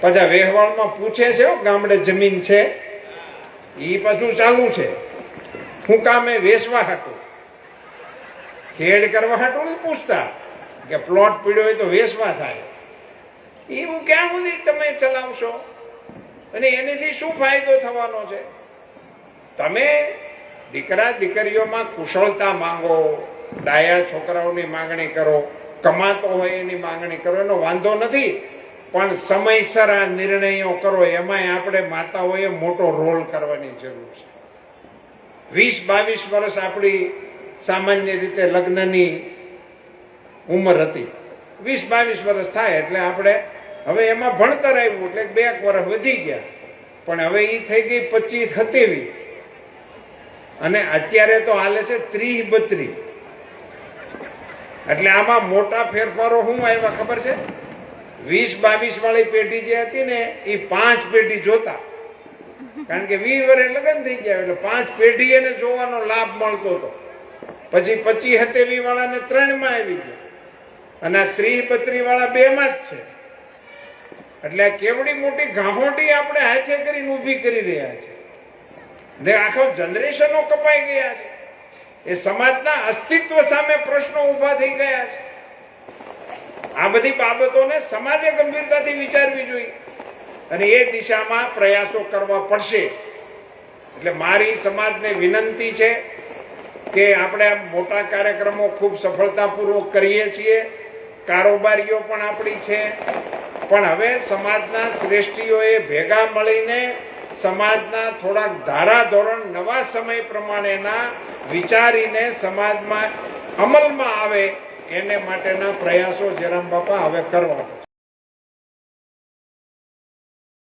પાછા વેહવાળમાં પૂછે છે ગામડે જમીન છે, એ પાછું ચાલુ છે. હું કામે વેચવા હાટું, ખેડ કરવા હાટું નહીં પૂછતા કે પ્લોટ પીડ્યો હોય તો વેચવા થાય. એવું ક્યાં સુધી તમે ચલાવશો અને એનાથી શું ફાયદો થવાનો છે? તમે દીકરા દીકરીઓમાં કુશળતા માંગો, ડાયા છોકરાઓની માંગણી કરો, કમાતો હોય એની માંગણી કરો, એનો વાંધો નથી. પણ સમયસર આ નિર્ણયો કરો. એમાંય આપણે માતાઓએ મોટો રોલ કરવાની જરૂર છે. 20-22 વર્ષ આપણી સામાન્ય રીતે લગ્નની ઉંમર હતી. 20-22 વર્ષ થાય એટલે આપણે હવે એમાં ભણતર આવ્યું એટલે 2 વર્ષ વધી ગયા. પણ હવે એ થઈ ગઈ 25-27 અને અત્યારે તો હાલે છે 30-32. એટલે આમાં મોટા ફેરફારો શું આવ્યા ખબર છે? 20-22 વાળી પેઢી જે હતી ને એ 5 પેઢી જોતા, કારણ કે 20 વર્ષે લગ્ન થઈ ગયા એટલે 5 પેઢી એને જોવાનો લાભ મળતો હતો. પછી 25-27 વાળાને 3 માં આવી ગયા અને 30-32 વાળા 2 માં જ છે. એટલે કેવડી મોટી ગાહોટી આપણે હાથે કરીને ઊભી કરી રહ્યા છે ને આખો જનરેશનો કપાઈ ગયા છે. એ સમાજના અસ્તિત્વ સામે પ્રશ્નો ઊભા થઈ ગયા છે. આ બધી બાબતોને સમાજે ગંભીરતાથી વિચારવી જોઈએ અને એ દિશામાં પ્રયાસો કરવા પડશે. એટલે મારી સમાજને વિનંતી છે કે આપણે મોટા કાર્યક્રમો ખૂબ સફળતાપૂર્વક કરીએ છીએ, કારોબારીઓ પણ આપણી છે, પણ હવે સમાજના શ્રેષ્ઠીઓએ ભેગા મળીને સમાજના થોડાક ધારાધોરણ નવા સમય પ્રમાણેના વિચારીને સમાજમાં અમલમાં આવે એને માટેના પ્રયાસો જયરામ બાપા હવે કરવા.